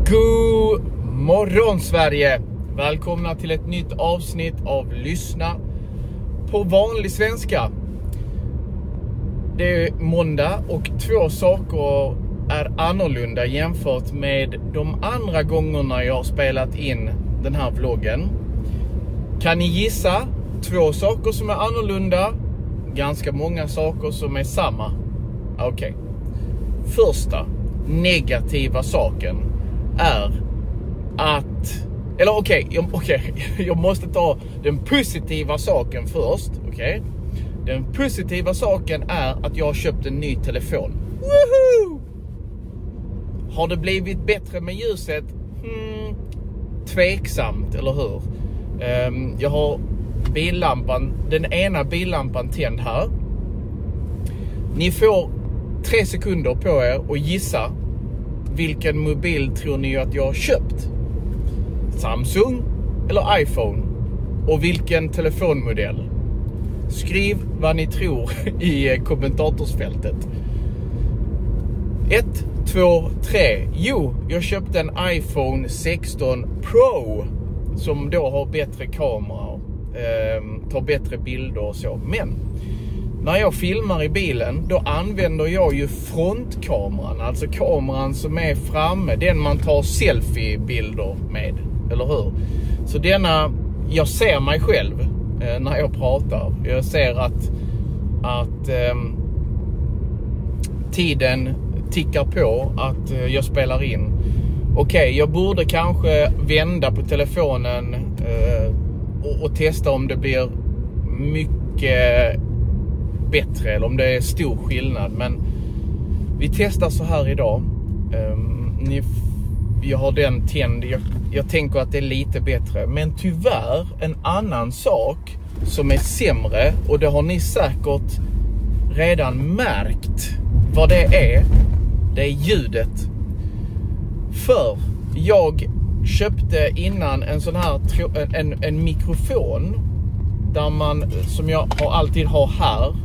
God morgon Sverige! Välkomna till ett nytt avsnitt av Lyssna på vanlig svenska. Det är måndag och två saker är annorlunda jämfört med de andra gångerna jag har spelat in den här vloggen. Kan ni gissa? Två saker som är annorlunda, ganska många saker som är samma. Okej. Första negativa saken är att, eller okej, jag måste ta den positiva saken först, okej? Den positiva saken är att jag har köpt en ny telefon. Woohoo! Har det blivit bättre med ljuset? Tveksamt, eller hur? Jag har billampan, den ena billampan tänd här. Ni får 3 sekunder på er och gissa vilken mobil tror ni att jag har köpt? Samsung eller iPhone? Och vilken telefonmodell? Skriv vad ni tror i kommentatorsfältet. 1, 2, 3. Jo, jag köpte en iPhone 16 Pro som då har bättre kamera, tar bättre bilder och så. Men när jag filmar i bilen, då använder jag ju frontkameran, alltså kameran som är framme, den man tar selfiebilder med, eller hur? Så denna, jag ser mig själv när jag pratar. Jag ser att tiden tickar på, att jag spelar in. Okej, jag borde kanske vända på telefonen och testa om det blir mycket bättre eller om det är stor skillnad, men vi testar så här idag. Jag har den tänd, jag tänker att det är lite bättre, men tyvärr en annan sak som är sämre, och det har ni säkert redan märkt vad det är ljudet. För jag köpte innan en sån här en mikrofon där som jag alltid har här.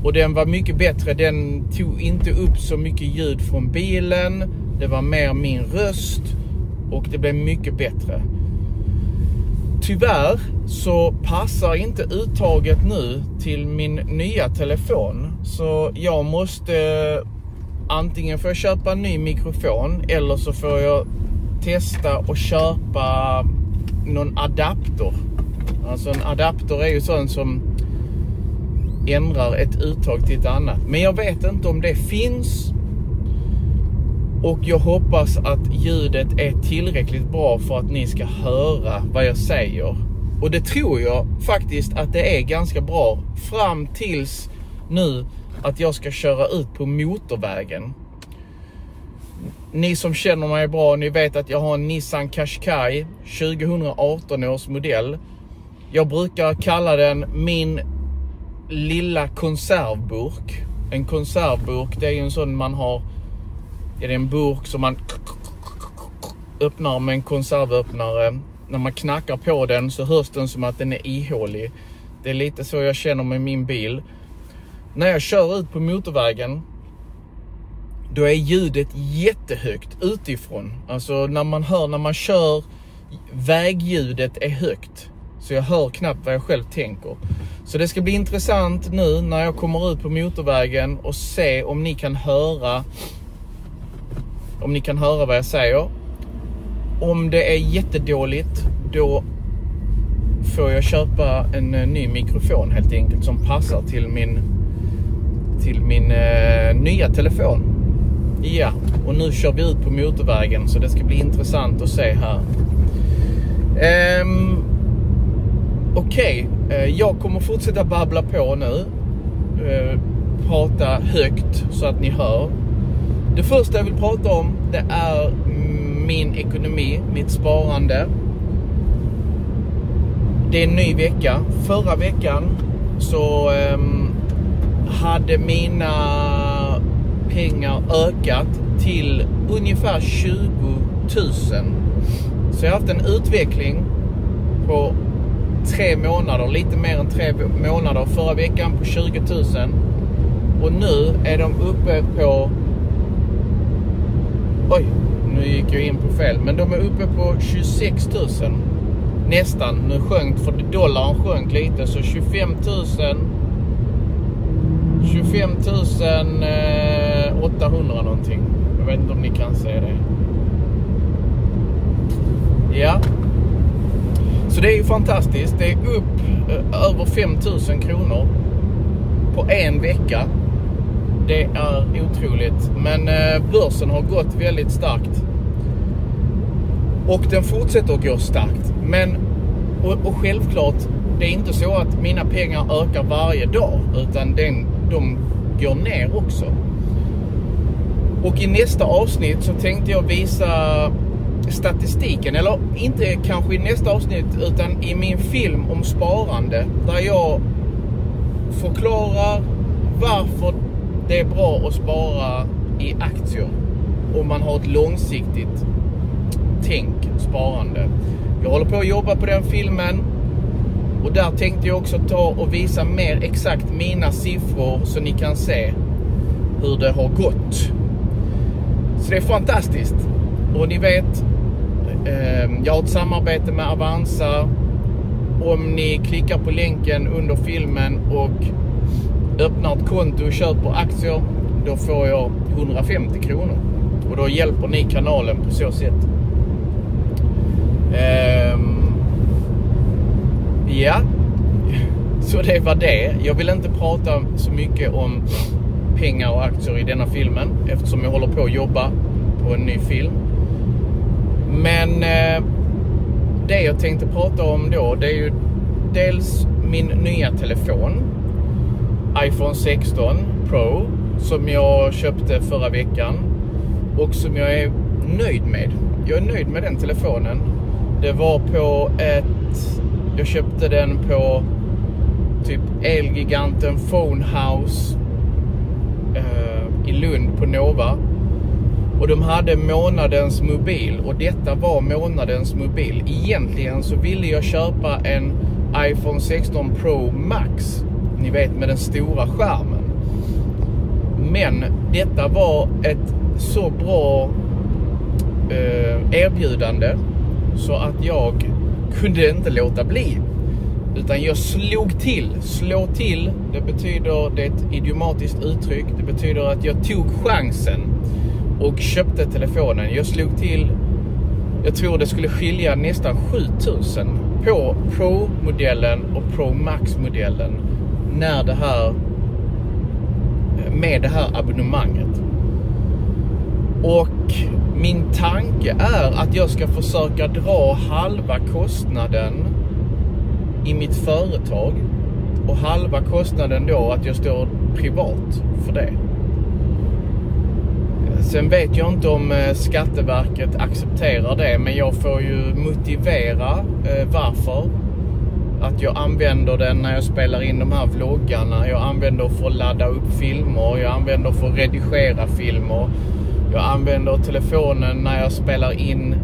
Och den var mycket bättre. Den tog inte upp så mycket ljud från bilen. Det var mer min röst. Och det blev mycket bättre. Tyvärr så passar inte uttaget nu till min nya telefon. Så jag måste antingen får jag köpa en ny mikrofon, eller så får jag testa och köpa någon adapter. Alltså en adapter är ju sån som ändrar ett uttag till ett annat. Men jag vet inte om det finns. Och jag hoppas att ljudet är tillräckligt bra för att ni ska höra vad jag säger. Och det tror jag faktiskt att det är ganska bra. Fram tills nu att jag ska köra ut på motorvägen. Ni som känner mig bra, ni vet att jag har en Nissan Qashqai 2018 års modell. Jag brukar kalla den min lilla konservburk. En konservburk, det är ju en sån man har, är det en burk som man öppnar med en konservöppnare. När man knackar på den så hörs den som att den är ihålig. Det är lite så jag känner med min bil. När jag kör ut på motorvägen, då är ljudet jättehögt utifrån. Alltså när man kör, vägljudet är högt. Så jag hör knappt vad jag själv tänker. Så det ska bli intressant nu när jag kommer ut på motorvägen och se om ni kan höra vad jag säger. Om det är jättedåligt, då får jag köpa en ny mikrofon helt enkelt som passar till min nya telefon. Ja, och nu kör vi ut på motorvägen, så det ska bli intressant att se här. Okej, jag kommer fortsätta babbla på nu. Prata högt så att ni hör. Det första jag vill prata om, det är min ekonomi, mitt sparande. Det är en ny vecka. Förra veckan så hade mina pengar ökat till ungefär 20 000. Så jag har haft en utveckling på 3 månader, lite mer än 3 månader. Förra veckan på 20 000. Och nu är de uppe på Nu gick jag in på fel. Men de är uppe på 26 000. Nästan. Nu sjönk, för dollarn sjönk lite. Så 25 800 någonting. Jag vet inte om ni kan se det. Ja. Så det är ju fantastiskt. Det är upp över 5 000 kronor på en vecka. Det är otroligt. Men börsen har gått väldigt starkt. Och den fortsätter att gå starkt. Men, och självklart, det är inte så att mina pengar ökar varje dag. Utan de går ner också. Och i nästa avsnitt så tänkte jag visa statistiken. Eller inte kanske i nästa avsnitt, utan i min film om sparande. Där jag förklarar varför det är bra att spara i aktier. Om man har ett långsiktigt sparande. Jag håller på att jobba på den filmen. Och där tänkte jag också ta och visa mer exakt mina siffror. Så ni kan se hur det har gått. Så det är fantastiskt. Och ni vet, jag har ett samarbete med Avanza. Om ni klickar på länken under filmen och öppnar ett konto och köper aktier, då får jag 150 kronor. Och då hjälper ni kanalen på så sätt. Ja, så det var det. Jag vill inte prata så mycket om pengar och aktier i denna filmen, eftersom jag håller på att jobba på en ny film. Men det jag tänkte prata om då, det är ju dels min nya telefon, iPhone 16 Pro, som jag köpte förra veckan och som jag är nöjd med. Jag är nöjd med den telefonen. Det var på jag köpte den på typ Elgiganten Phone House i Lund på Nova. Och de hade månadens mobil. Och detta var månadens mobil. Egentligen så ville jag köpa en iPhone 16 Pro Max. Ni vet, med den stora skärmen. Men detta var ett så bra erbjudande. Så att jag kunde inte låta bli. Utan jag slog till. Slå till, det betyder, det är ett idiomatiskt uttryck. Det betyder att jag tog chansen och köpte telefonen. Jag slog till, jag tror det skulle skilja nästan 7000 på Pro-modellen och Pro Max-modellen med det här abonnemanget. Och min tanke är att jag ska försöka dra halva kostnaden i mitt företag och halva kostnaden då att jag står privat för det. Sen vet jag inte om Skatteverket accepterar det, men jag får ju motivera varför. Att jag använder den när jag spelar in de här vloggarna. Jag använder för att ladda upp filmer. Jag använder för att redigera filmer. Jag använder telefonen när jag spelar in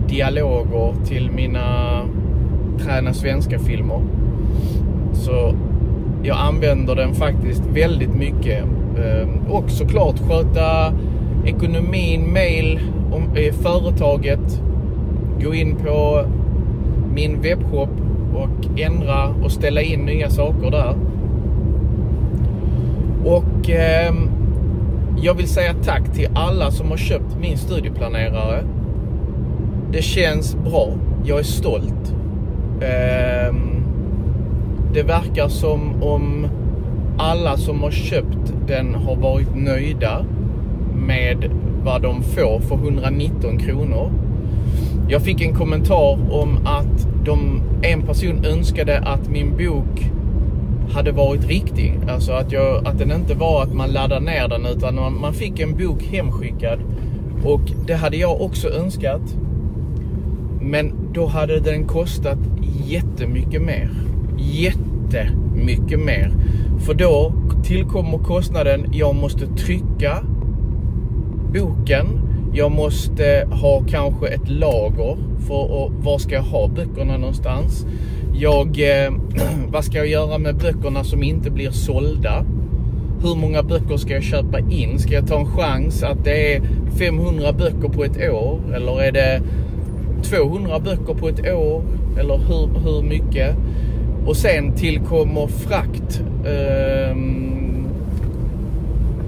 dialoger till mina träna svenska filmer. Så jag använder den faktiskt väldigt mycket. Och såklart sköta ekonomin, mail om företaget. Gå in på min webbshop och ändra och ställa in nya saker där. Och jag vill säga tack till alla som har köpt min studieplanerare. Det känns bra. Jag är stolt. Det verkar som om alla som har köpt den har varit nöjda med vad de får för 119 kronor. Jag fick en kommentar om att en person önskade att min bok hade varit riktig. Alltså att den inte var att man laddar ner den, utan man fick en bok hemskickad. Och det hade jag också önskat. Men då hade den kostat jättemycket mer. Jättemycket mer. För då tillkommer kostnaden, jag måste trycka boken. Jag måste ha kanske ett lager för var ska jag ha böckerna någonstans. Vad ska jag göra med böckerna som inte blir sålda? hur många böcker ska jag köpa in? Ska jag ta en chans att det är 500 böcker på ett år? Eller är det 200 böcker på ett år? Eller hur mycket? Och sen tillkommer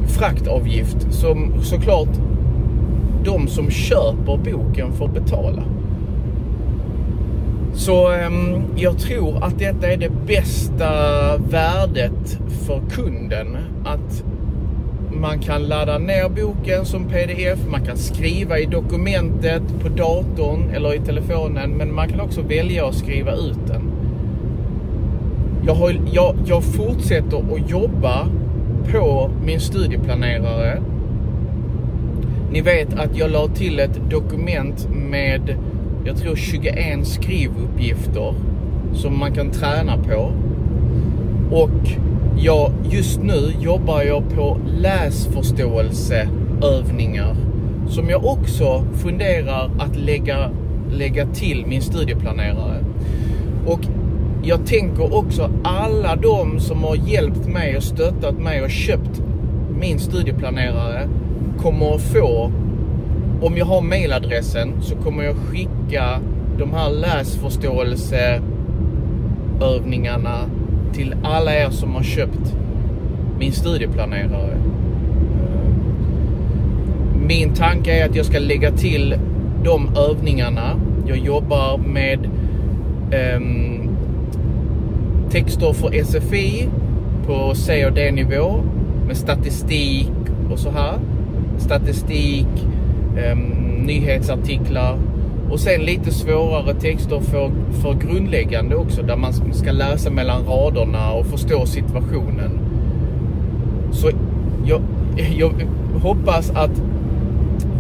fraktavgift som såklart de som köper boken får betala. Så jag tror att detta är det bästa värdet för kunden. Att man kan ladda ner boken som pdf, man kan skriva i dokumentet på datorn eller i telefonen, men man kan också välja att skriva ut den. Jag fortsätter att jobba på min studieplanerare. Ni vet att jag la till ett dokument med, jag tror 21 skrivuppgifter som man kan träna på. Och just nu jobbar jag på läsförståelseövningar som jag också funderar att lägga till min studieplanerare. Och jag tänker också alla de som har hjälpt mig och stöttat mig och köpt min studieplanerare kommer att få, om jag har mailadressen så kommer jag skicka de här läsförståelseövningarna till alla er som har köpt min studieplanerare. Min tanke är att jag ska lägga till de övningarna. Jag jobbar med texter för SFI på C och D-nivå med statistik och så här. Statistik, nyhetsartiklar och sen lite svårare texter för grundläggande också, där man ska läsa mellan raderna och förstå situationen. Så jag hoppas att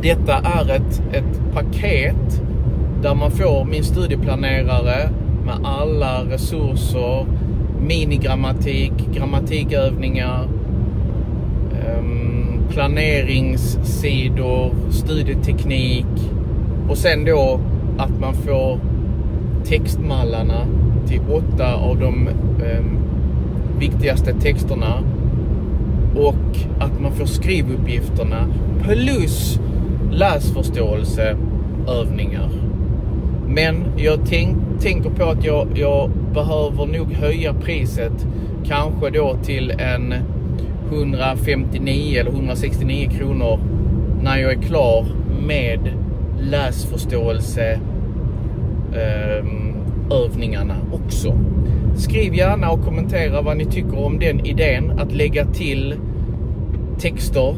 detta är ett paket där man får min studieplanerare med alla resurser, minigrammatik, grammatikövningar, planeringssidor, studieteknik och sen då att man får textmallarna till 8 av de viktigaste texterna och att man får skrivuppgifterna plus läsförståelseövningar. Men jag tänker på att jag behöver nog höja priset kanske då till en 159 eller 169 kronor när jag är klar med läsförståelseövningarna också. Skriv gärna och kommentera vad ni tycker om den idén att lägga till texter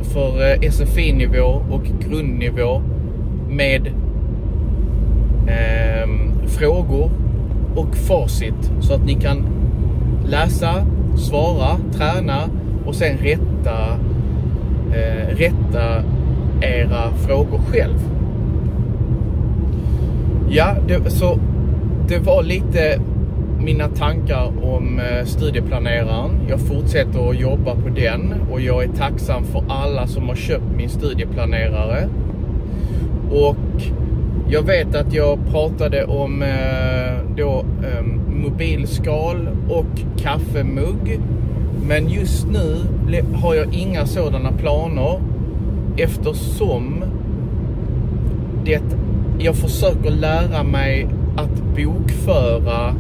för SFI-nivå och grundnivå med frågor och facit så att ni kan läsa, svara, träna och sen rätta era frågor själv. Ja, det var lite mina tankar om studieplaneraren. Jag fortsätter att jobba på den och jag är tacksam för alla som har köpt min studieplanerare. Och jag vet att jag pratade om mobilskal och kaffemugg. Men just nu har jag inga sådana planer eftersom jag försöker lära mig att bokföra.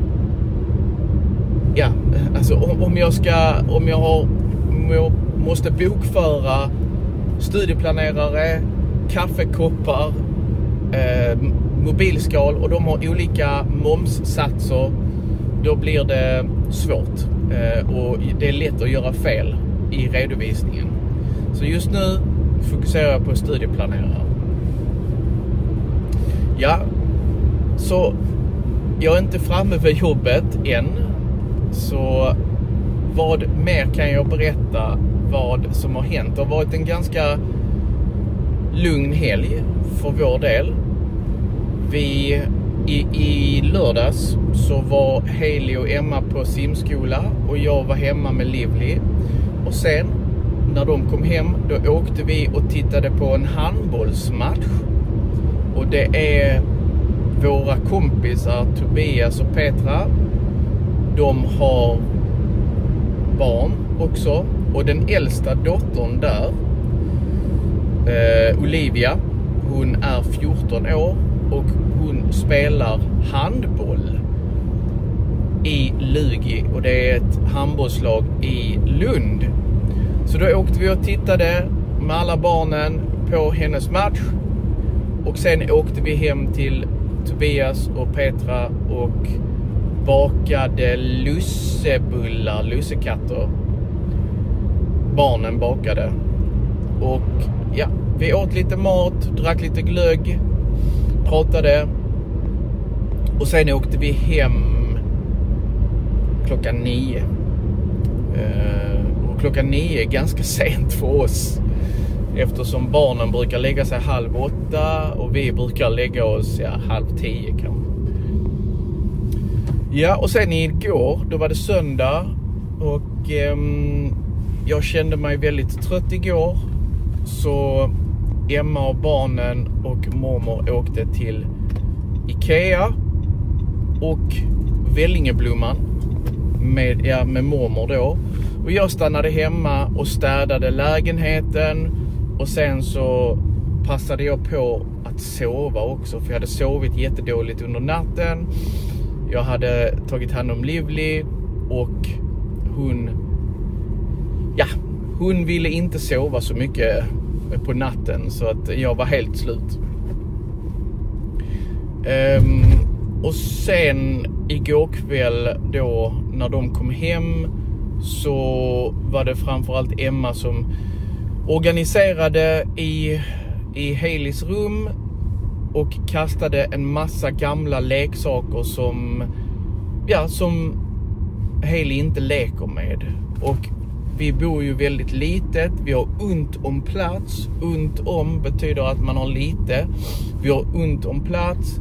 Ja, alltså om jag måste bokföra studieplanerare, kaffekoppar, mobilskal och de har olika momssatser, då blir det svårt och det är lätt att göra fel i redovisningen. Så just nu fokuserar jag på studieplanerare. Ja, så jag är inte framme vid jobbet än. Så vad mer kan jag berätta vad som har hänt? Det har varit en ganska lugn helg för vår del. I lördags så var Hailey och Emma på simskola och jag var hemma med Livli. Och sen när de kom hem då åkte vi och tittade på en handbollsmatch. Och det är våra kompisar Tobias och Petra. De har barn också. Och den äldsta dottern där, Olivia, hon är 14 år och hon spelar handboll i Lugi. Och det är ett handbollslag i Lund. Så då åkte vi och tittade med alla barnen på hennes match. Och sen åkte vi hem till Tobias och Petra och bakade lussekatter. Barnen bakade. Och ja, vi åt lite mat, drack lite glögg, pratade. Och sen åkte vi hem klockan 9. Och klockan 9 är ganska sent för oss. Eftersom barnen brukar lägga sig 7:30 och vi brukar lägga oss 9:30 kanske. Ja, och sen igår, då var det söndag och jag kände mig väldigt trött igår. Så Emma och barnen och mormor åkte till Ikea och Vellingeblomman med mormor då. Och jag stannade hemma och städade lägenheten. Och sen så passade jag på att sova också. För jag hade sovit jättedåligt under natten. Jag hade tagit hand om Livli. Och hon ville inte sova så mycket på natten. Så att jag var helt slut. Och sen igår kväll då när de kom hem så var det framförallt Emma som organiserade i Haleys rum och kastade en massa gamla leksaker som Haley inte leker med. Och vi bor ju väldigt litet, vi har ont om plats. Ont om betyder att man har lite. Vi har ont om plats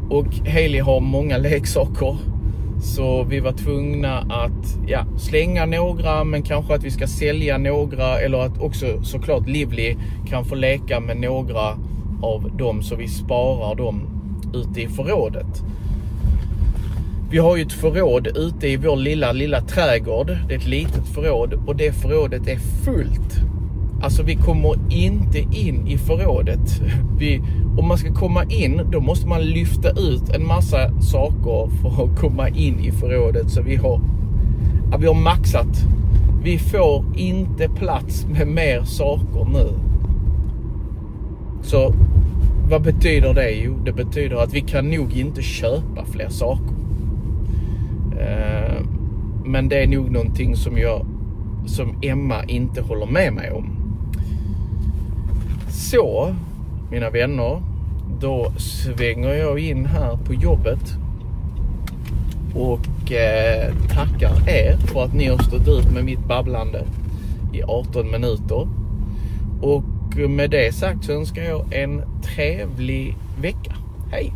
och Haley har många leksaker. Så vi var tvungna att slänga några, men kanske att vi ska sälja några, eller att också såklart Livli kan få leka med några av dem så vi sparar dem ute i förrådet. Vi har ju ett förråd ute i vår lilla trädgård. Det är ett litet förråd och det förrådet är fullt. Alltså vi kommer inte in i förrådet. Om man ska komma in, då måste man lyfta ut en massa saker för att komma in i förrådet. Så vi har maxat. Vi får inte plats med mer saker nu. Så vad betyder det? Jo, det betyder att vi kan nog inte köpa fler saker. Men det är nog någonting som Emma inte håller med mig om. Så, mina vänner, då svänger jag in här på jobbet och tackar er för att ni har stått ut med mitt babblande i 18 minuter. Och med det sagt så önskar jag en trevlig vecka. Hej!